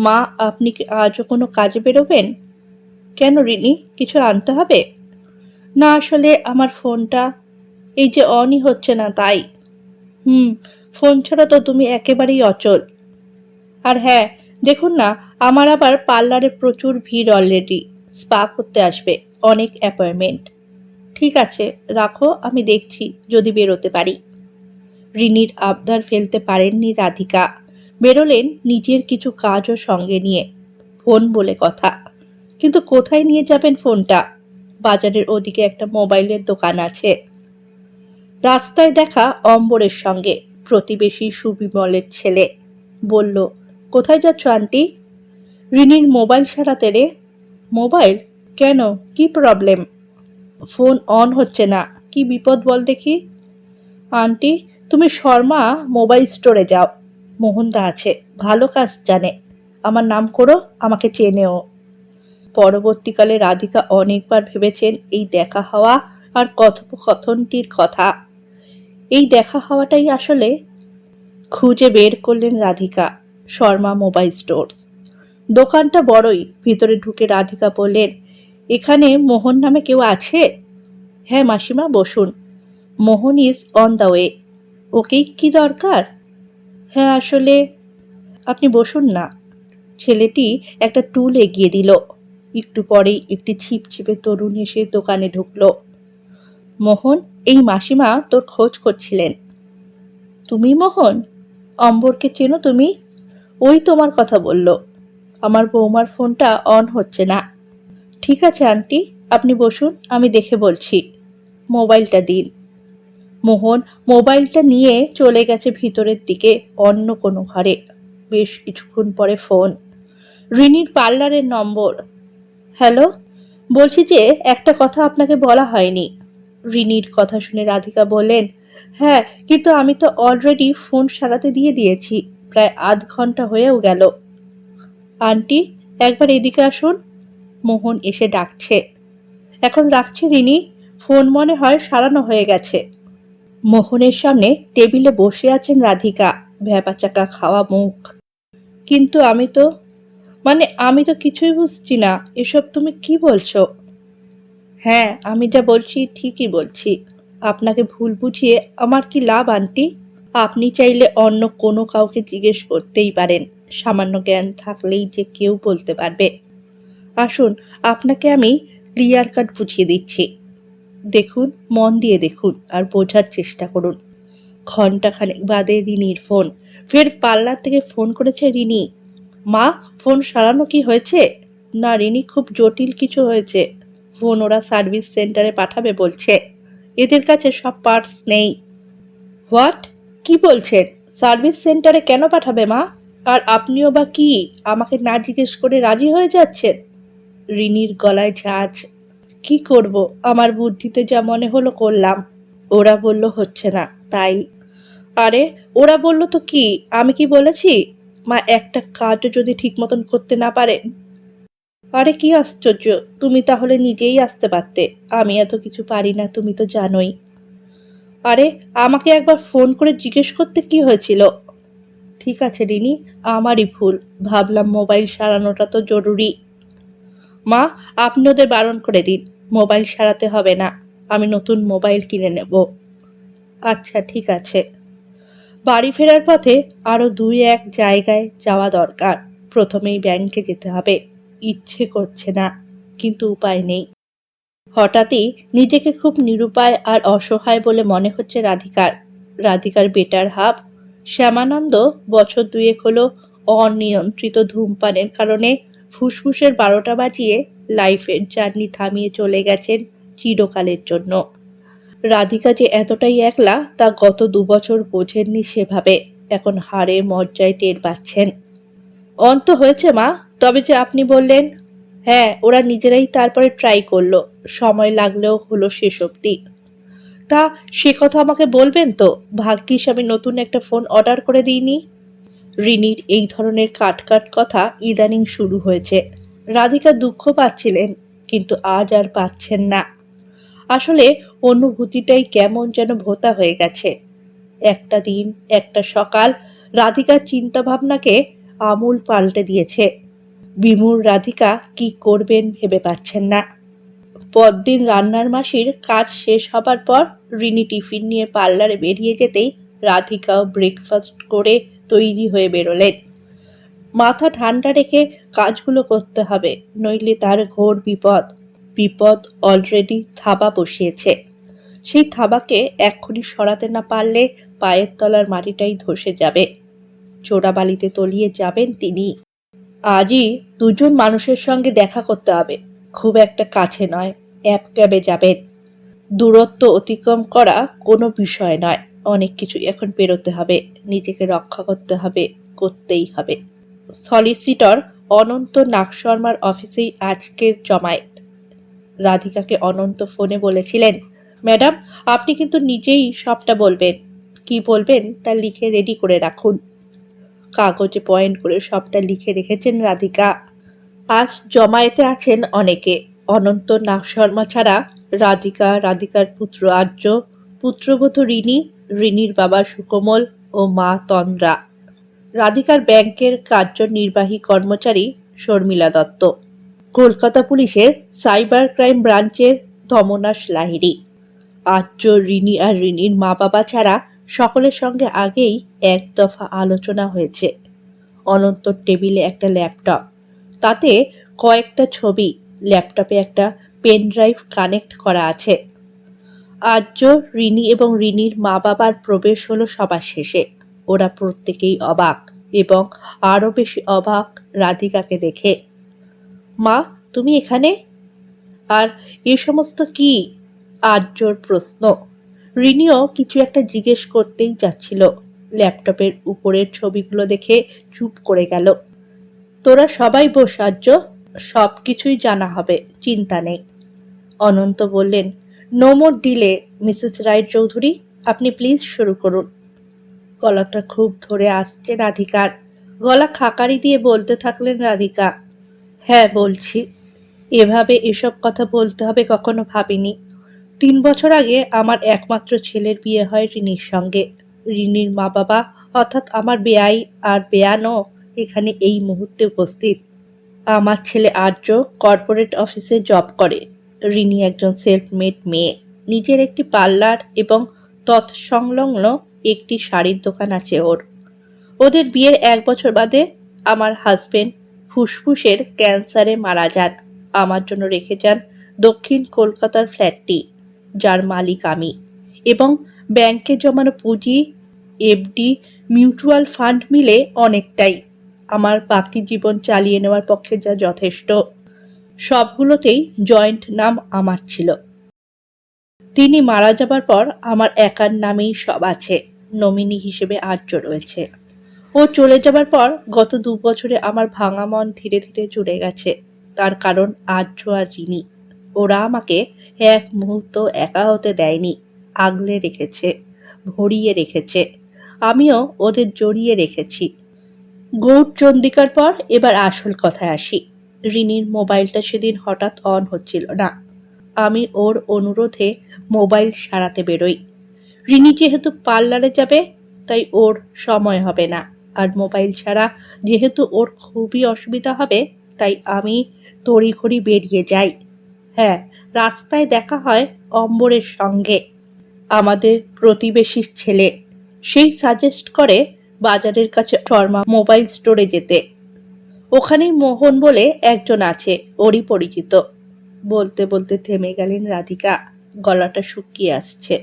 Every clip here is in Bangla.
মা, আপনি কি আজও কোনো কাজে বেরোবেন? কেন রিনি, কিছু আনতে হবে? না, আসলে আমার ফোনটা এই যে অনই হচ্ছে না তাই। হুম, ফোন ছাড়া তো তুমি একেবারেই অচল। আর হ্যাঁ, দেখুন না, আমার আবার পার্লারে প্রচুর ভিড় অলরেডি। স্পা করতে আসবে, অনেক অ্যাপয়েন্টমেন্ট। ঠিক আছে, রাখো, আমি দেখছি যদি বেরোতে পারি। রিনির আবদার ফেলতে পারেননি রাধিকা। বেরোলেন নিজের কিছু কাজও সঙ্গে নিয়ে। ফোন বলে কথা, কিন্তু কোথায় নিয়ে যাবেন ফোনটা? বাজারের ওদিকে একটা মোবাইলের দোকান আছে। রাস্তায় দেখা অম্বরের সঙ্গে, প্রতিবেশী সুবিমলের ছেলে। বলল, কোথায় যাচ্ছ আন্টি? রিনির মোবাইল সারাতে রে। মোবাইল? কেন, কি প্রবলেম? ফোন অন হচ্ছে না, কি বিপদ বল দেখি। আন্টি, তুমি শর্মা মোবাইল স্টোরে যাও, মোহনদা আছে, ভালো কাজ জানে। আমার নাম করো, আমাকে চেনেও। পরবর্তীকালে রাধিকা অনেকবার ভেবেছেন এই দেখা হওয়া আর কথোপকথনটির কথা। এই দেখা হওয়াটাই আসলে। খুঁজে বের করলেন রাধিকা শর্মা মোবাইল স্টোর। দোকানটা বড়ই। ভিতরে ঢুকে রাধিকা বললেন, এখানে মোহন নামে কেউ আছে? হ্যাঁ মাসিমা, বসুন। মোহন ইজ অন দ্য ওয়ে। ওকেই কি দরকার? হ্যাঁ আসলে। আপনি বসুন না। ছেলেটি একটা টুল এগিয়ে দিল। একটু পরেই একটি ছিপছিপে তরুণ এসে দোকানে ঢুকলো। মোহন, এই মাসিমা তোর খোঁজ করছিলেন। তুমি মোহন? অম্বরকে চেনো তুমি? ওই তোমার কথা বলল। আমার বৌমার ফোনটা অন হচ্ছে না। ঠিক আছে আন্টি, আপনি বসুন, আমি দেখে বলছি। মোবাইলটা দিন। মোহন মোবাইলটা নিয়ে চলে গেছে ভিতরের দিকে, অন্য কোনো ঘরে। বেশ কিছুক্ষণ পরে ফোন। রিনির পার্লারের নম্বর। হ্যালো, বলছি যে একটা কথা আপনাকে বলা হয়নি। রিনির কথা শুনে রাধিকা বললেন, হ্যাঁ, কিন্তু আমি তো অলরেডি ফোন সারাতে দিয়ে দিয়েছি, প্রায় আধ ঘন্টা হয়েও গেল। আন্টি, একবার এদিকে আসুন। মোহন এসে ডাকছে। এখন রাখছি রিনি, ফোন মনে হয় সারানো হয়ে গেছে। মোহনের সামনে টেবিলে বসে আছেন রাধিকা, ভ্যাবাচাকা খাওয়া মুখ। কিন্তু আমি তো কিছুই বুঝছি না, এসব তুমি কি বলছো? হ্যাঁ, আমি যা বলছি ঠিকই বলছি। আপনাকে ভুল বুঝিয়ে আমার কি লাভ আন্টি? আপনি চাইলে অন্য কোনো কাউকে জিজ্ঞেস করতেই পারেন, সামান্য জ্ঞান থাকলেই যে কেউ বলতে পারবে। আসুন, আপনাকে আমি ক্লিয়ার কাট বুঝিয়ে দিচ্ছি। দেখুন, মন দিয়ে দেখুন আর বোঝার চেষ্টা করুন। ঘণ্টাখানেক বাদে রিনির ফোন। ফের পার্লার থেকে ফোন করেছে রিনি। মা, ফোন সারানো কি হয়েছে? না রিনি, খুব জটিল কিছু হয়েছে। ফোন ওরা সার্ভিস সেন্টারে পাঠাবে বলছে। এদের কাছে সব পার্টস নেই। হোয়াট? কি বলছেন? সার্ভিস সেন্টারে কেন পাঠাবে মা? আর আপনিও বা কি আমাকে না জিজ্ঞেস করে রাজি হয়ে যাচ্ছেন? রিনির গলায় ঝাঁঝ। কি করব, আমার বুদ্ধিতে যা মনে হলো করলাম। ওরা বলল হচ্ছে না, তাই। আরে, ওরা বলল তো কি, আমি কি বলেছি? মা, একটা কাজও যদি ঠিক মতন করতে না পারেন। আরে কি আশ্চর্য, তুমি তাহলে নিজেই আসতে পারতে। আমি এত কিছু পারি না, তুমি তো জানোই। আরে, আমাকে একবার ফোন করে জিজ্ঞেস করতে কি হয়েছিল? ঠিক আছে রিনি, আমারই ভুল। ভাবলাম মোবাইল সারানোটা তো জরুরি। মা, আপনি ওদের বারণ করে দিন, মোবাইল সারাতে হবে না, আমি নতুন মোবাইল কিনে নেব। আচ্ছা ঠিক আছে। বাড়ি ফেরার পথে আরো দুই এক জায়গায় যাওয়া দরকার। প্রথমেই ব্যাংকে যেতে হবে। ইচ্ছে করছে না, কিন্তু উপায় নেই। হঠাৎই নিজেকে খুব নিরুপায় আর অসহায় বলে মনে হচ্ছে রাধিকার। রাধিকার বেটার হাফ শ্যামানন্দ বছর দুয়েক হলো অনিয়ন্ত্রিত ধূমপানের কারণে ফুসফুসের 12টা বাজিয়ে লাইফের জার্নি থামিয়ে চলে গেছেন চিরকালের জন্য। রাধিকা যে এতটাই একলা তা গত 2 বছর বোঝেননি সেভাবে। এখন হাড়ে মজ্জায় টের পাচ্ছেন। অন্ত হয়েছে মা, তবে যে আপনি বললেন। হ্যাঁ, ওরা নিজেরাই তারপরে ট্রাই করলো, সময় লাগলেও হলো শেষ অবধি। তা সে কথা আমাকে বলবেন তো? ভাগ্যিস আমি নতুন একটা ফোন অর্ডার করে দিইনি। রিনির এই ধরনের কাট কাট কথা ইদানিং শুরু হয়েছে। রাধিকা দুঃখ পাচ্ছিলেন, কিন্তু আজ আর পাচ্ছেন না। আসলে অনুভূতিটাই কেমন যেন ভোঁতা হয়ে গেছে। একটা দিন, একটা সকাল রাধিকার চিন্তাভাবনাকে আমূল পাল্টে দিয়েছে। বিমূঢ় রাধিকা কি করবেন ভেবে পাচ্ছেন না। পরদিন রান্নার মাসির কাজ শেষ হবার পর রিনি টিফিন নিয়ে পার্লারে বেরিয়ে যেতেই রাধিকাও ব্রেকফাস্ট করে তৈরি হয়ে বেরোলেন। মাথা ঠান্ডা রেখে কাজগুলো করতে হবে, নইলে তার ঘোর বিপদ। বিপদ অলরেডি থাবা বসিয়েছে। সেই থাবাকে এক্ষুনি সরাতে না পারলে পায়ের তলার মাটিটাই ধসে যাবে। চোরাবালিতে তলিয়ে যাবেন তিনি। আজই দুজন মানুষের সঙ্গে দেখা করতে হবে, খুব একটা কাছে নয়, অ্যাপ ক্যাবে যাবেন। দূরত্ব অতিক্রম করা কোনো বিষয় নয়, অনেক কিছু এখন পেরোতে হবে, নিজেকে রক্ষা করতে হবে, করতেই হবে। সলিসিটর অনন্ত নাগ শর্মার অফিসেই আজকের জমায়েত। রাধিকাকে অনন্ত ফোনে বলেছিলেন, ম্যাডাম আপনি কিন্তু নিজেই সবটা বলবেন, কি বলবেন তা লিখে রেডি করে রাখুন। কাগজে পয়েন্ট করে সবটা লিখে রেখেছেন রাধিকা। আজ জমায়েতে আছেন অনেকে, অনন্ত নাগ শর্মা ছাড়া রাধিকা, রাধিকার পুত্র আর্য, পুত্রবধূ রিনি, রিনির বাবা সুকোমল ও মা তন্দ্রা, রাধিকার ব্যাংকের কার্যনির্বাহী কর্মচারী শর্মিলা দত্ত, কলকাতা পুলিশের সাইবার ক্রাইম ব্রাঞ্চের ধমনাশ লাহিড়ী। আর্য, রিনি আর রিনির মা বাবা ছাড়া সকলের সঙ্গে আগেই এক দফা আলোচনা হয়েছে। অনন্তর টেবিলে একটা ল্যাপটপ, তাতে কয়েকটা ছবি, ল্যাপটপে একটা পেন ড্রাইভ কানেক্ট করা আছে। আর্য, রিনি এবং রিনির মা বাবার প্রবেশ হলো সবার শেষে। ওরা প্রত্যেকেই অবাক, এবং আরও বেশি অবাক রাধিকাকে দেখে। মা, তুমি এখানে? আর এ সমস্ত কি? আর্যর প্রশ্ন। রিনিও কিছু একটা জিজ্ঞেস করতেই যাচ্ছিল, ল্যাপটপের উপরের ছবিগুলো দেখে চুপ করে গেল। তোরা সবাই বস আর্য, সব কিছুই জানা হবে, চিন্তা নেই। অনন্ত বললেন, no more delay Mrs Raychaudhuri, আপনি প্লিজ শুরু করুন। গলাটা খুব ধরে আসছে রাধিকার। গলা খাকারি দিয়ে বলতে থাকলেন রাধিকা, হ্যাঁ বলছি। এভাবে এসব কথা বলতে হবে কখনো ভাবিনি। 3 বছর আগে আমার একমাত্র ছেলের বিয়ে হয় রিনির সঙ্গে। রিনির মা বাবা অর্থাৎ আমার বেয়াই আর বেয়ানও এখানে এই মুহূর্তে উপস্থিত। আমার ছেলে আর্য কর্পোরেট অফিসে জব করে। রিনি একজন সেলফ মেড মেয়ে, নিজের একটি পার্লার এবং তৎসংলগ্ন একটি শাড়ির দোকান আছে ওর। ওদের বিয়ের 1 বছর বাদে আমার হাজবেন্ড ফুসফুসের ক্যান্সারে মারা যান। আমার জন্য রেখে যান দক্ষিণ কলকাতার ফ্ল্যাটটি, যার মালিক আমি, এবং ব্যাংকে জমানো পুঁজি, এফডি, মিউচুয়াল ফান্ড মিলে অনেকটাই আমার বাকি জীবন চালিয়ে নেওয়ার পক্ষে যা যথেষ্ট। সবগুলোতেই জয়েন্ট নাম আমার ছিল। তিনি মারা যাবার পর আমার একার নামেই সব আছে, নমিনি হিসেবে আর্য রয়েছে। ও চলে যাবার পর গত 2 বছরে আমার ভাঙা মন ধীরে ধীরে জুড়ে গেছে। তার কারণ আর্য আর রিনি। ওরা আমাকে এক মুহূর্ত একা হতে দেয়নি, আগলে রেখেছে, ভরিয়ে রেখেছে। আমিও ওদের জড়িয়ে রেখেছি। গৌরচন্দ্রিকার পর এবার আসল কথায় আসি। রিনির মোবাইলটা সেদিন হঠাৎ অন হচ্ছিল না। আমি ওর অনুরোধে মোবাইল সারাতে বেরোই। রিনি যেহেতু পার্লারে যাবে, তাই ওর সময় হবে না। আর মোবাইল ছাড়া যেহেতু ওর খুবই অসুবিধা হবে, তাই আমি তড়িঘড়ি বেরিয়ে যাই। হ্যাঁ, রাস্তায় দেখা হয় অম্বরের সঙ্গে, আমাদের প্রতিবেশীর ছেলে। সেই সাজেস্ট করে বাজারের কাছে শর্মা মোবাইল স্টোরে যেতে। ওখানেই মোহন বলে একজন আছে, ওরই পরিচিত। বলতে বলতে থেমে গেলেন রাধিকা, গলাটা শুকিয়ে আসছে।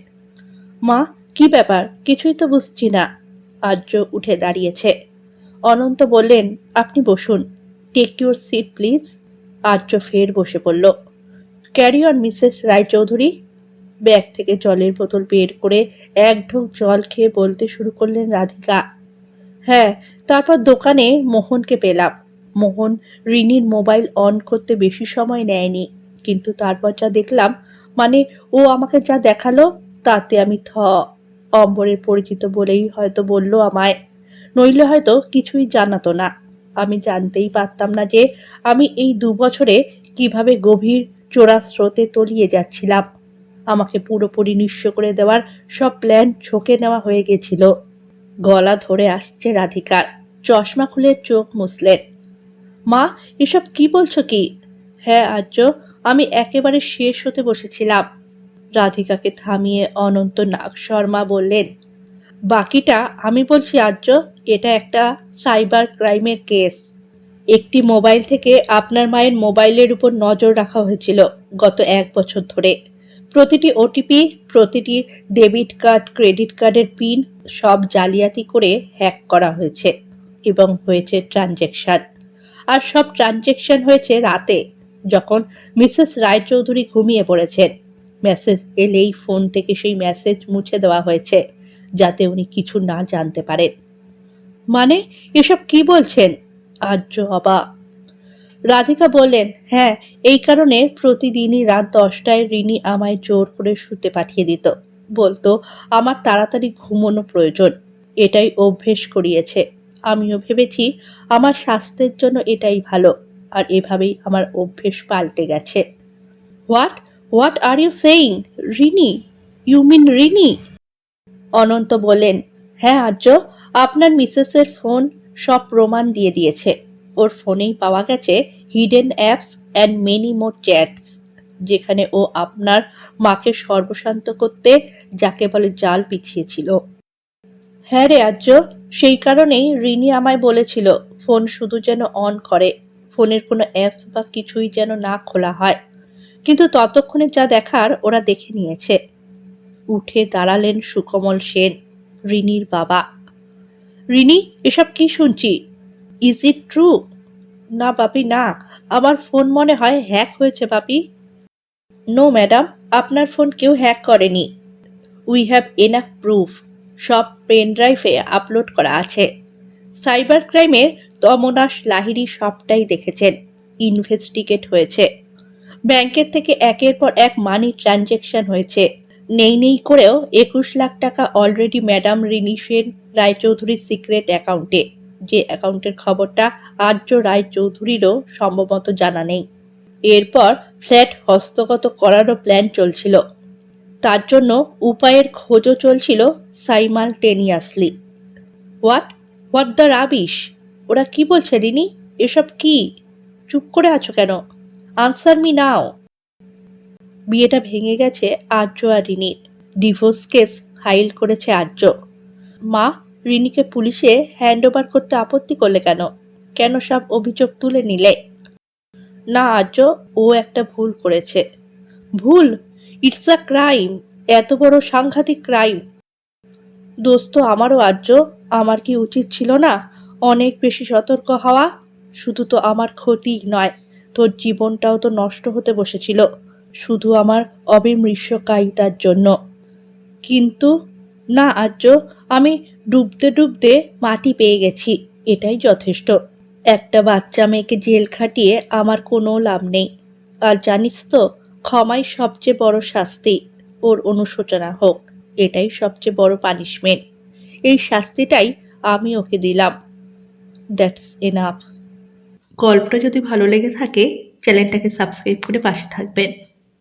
মা, কি ব্যাপার? কিছুই তো বুঝছি না। আর্য উঠে দাঁড়িয়েছে। অনন্ত বললেন, আপনি বসুন, take your seat please. Arya ফের বসে পড়ল। Carry on Mrs Raychaudhuri. Bag থেকে জলের বোতল বের করে এক ঢোক জল খেয়ে বলতে শুরু করলেন রাধিকা। হ্যাঁ, তারপর দোকানে মোহনকে পেলাম। মোহন রিনির মোবাইল অন করতে বেশি সময় নেয়নি, কিন্তু তারপর যা দেখলাম, মানে ও আমাকে যা দেখালো, তাতে আমি অম্বরের পরিচিত বলেই হয়তো বলল আমায়, নইলে হয়তো কিছুই জানাতো না। আমি জানতেই পারতাম না যে আমি এই 2 বছরে কিভাবে গভীর চোরা স্রোতে তলিয়ে যাচ্ছিলাম। আমাকে পুরোপুরি নিঃস্ব করে দেওয়ার সব প্ল্যান ছকে নেওয়া হয়ে গেছিল। গলা ধরে আসছে রাধিকার। চশমা খুলে চোখ মুছলেন। মা, এসব কি বলছো কি? হ্যাঁ আর্য, আমি একেবারে শেষ হতে বসেছিলাম। রাধিকাকে থামিয়ে অনন্ত নাগ শর্মা বললেন, বাকিটা আমি বলছি আর্য। এটা একটা সাইবার ক্রাইমের কেস। একটি মোবাইল থেকে আপনার মায়ের মোবাইলের উপর নজর রাখা হয়েছিল গত 1 বছর ধরে। প্রতিটি ওটিপি, প্রতিটি ডেবিট কার্ড, ক্রেডিট কার্ডের পিন সব জালিয়াতি করে হ্যাক করা হয়েছে এবং হয়েছে ট্রানজ্যাকশন। আর সব ট্রানজ্যাকশন হয়েছে রাতে, যখন মিসেস রায়চৌধুরী ঘুমিয়ে পড়েছেন। মেসেজ এলেই ফোন থেকে সেই মেসেজ মুছে দেওয়া হয়েছে, যাতে উনি কিছু না জানতে পারেন। মানে, এসব কি বলছেন? আর্য অবাক। রাধিকা বললেন, হ্যাঁ, এই কারণে প্রতিদিনই রাত 10টায় রিনি আমায় জোর করে শুতে পাঠিয়ে দিত। বলতো আমার তাড়াতাড়ি ঘুমানো প্রয়োজন। এটাই অভ্যেস করিয়েছে। আমিও ভেবেছি আমার স্বাস্থ্যের জন্য এটাই ভালো, আর এভাবেই আমার অভ্যেস পাল্টে গেছে। What what are you saying? Rini? You mean Rini? Ananta বললেন, হ্যাঁ আর্য, আপনার মিসেসের ফোন সব প্রমাণ দিয়ে দিয়েছে। ওর ফোনেই পাওয়া গেছে hidden apps and many more chats, যেখানে ও আপনার মাকে সর্বশান্ত করতে যাকে বলে জাল বিছিয়েছিল। হ্যাঁ রে আর্য, সেই কারণেই রিনি আমায় বলেছিল ফোন শুধু যেন অন করে, ফোনের কোনো অ্যাপস বা কিছুই যেন না খোলা হয়। কিন্তু ততক্ষণে যা দেখার ওরা দেখে নিয়েছে। উঠে দাঁড়ালেন সুকমল সেন, রিনির বাবা। রিনি, এসব কি শুনছি? Is it true? না বাপি না, আমার ফোন মনে হয় হ্যাক হয়েছে বাপি। নো ম্যাডাম, আপনার ফোন কেউ হ্যাক করেনি। We have enough proof. সব পেন ড্রাইভে আপলোড করা আছে। সাইবার ক্রাইমের তমনাশ লাহিড়ী সবটাই দেখেছেন। ইনভেস্টিগেট হয়েছে। ব্যাংকের থেকে একের পর এক মানি ট্রানজ্যাকশন হয়েছে। নেই নেই করেও 21 লাখ টাকা অলরেডি ম্যাডাম রিনি সেন রায়চৌধুরীর সিক্রেট অ্যাকাউন্টে, যে অ্যাকাউন্টের খবরটা আর্য রায়চৌধুরীরও সম্ভবত জানা নেই। এরপর ফ্ল্যাট হস্তগত করারও প্ল্যান চলছিল। তার জন্য উপায়ের খোঁজও চলছিল simultaneously. What what the rubbish? ওরা কি বলছে রিনি? এসব কি? চুপ করে আছো কেন? Answer me now. বিয়েটা ভেঙে গেছে আর্য আর রিনির। ডিভোর্স কেস ফাইল করেছে আর্য। মা, রিনিকে পুলিশে হ্যান্ড ওভার করতে আপত্তি করলে কেন? কেন সব অভিযোগ তুলে নিলে? না আর্য, ও একটা ভুল করেছে। ভুল? It's a crime. এত বড় সাংঘাতিক ক্রাইম। দোষ তো আমারও আর্য। আমার কি উচিত ছিল না অনেক বেশি সতর্ক হওয়া? শুধু তো আমার ক্ষতি নয়, তোর জীবনটাও তো নষ্ট হতে বসেছিল শুধু আমার অবিমৃষ্যকায়িতার জন্য। কিন্তু না আর্য, আমি ডুবতে ডুবতে মাটি পেয়ে গেছি, এটাই যথেষ্ট। একটা বাচ্চা মেয়েকে জেল খাটিয়ে আমার কোনো লাভ নেই। আর জানিস তো, ক্ষমাই সবচেয়ে বড় শাস্তি। ওর অনুশোচনা হোক, এটাই সবচেয়ে বড় পানিশমেন্ট। এই শাস্তিটাই আমি ওকে দিলাম। That's enough. গল্পটা যদি ভালো লেগে থাকে, চ্যানেলটাকে সাবস্ক্রাইব করে পাশে থাকবেন।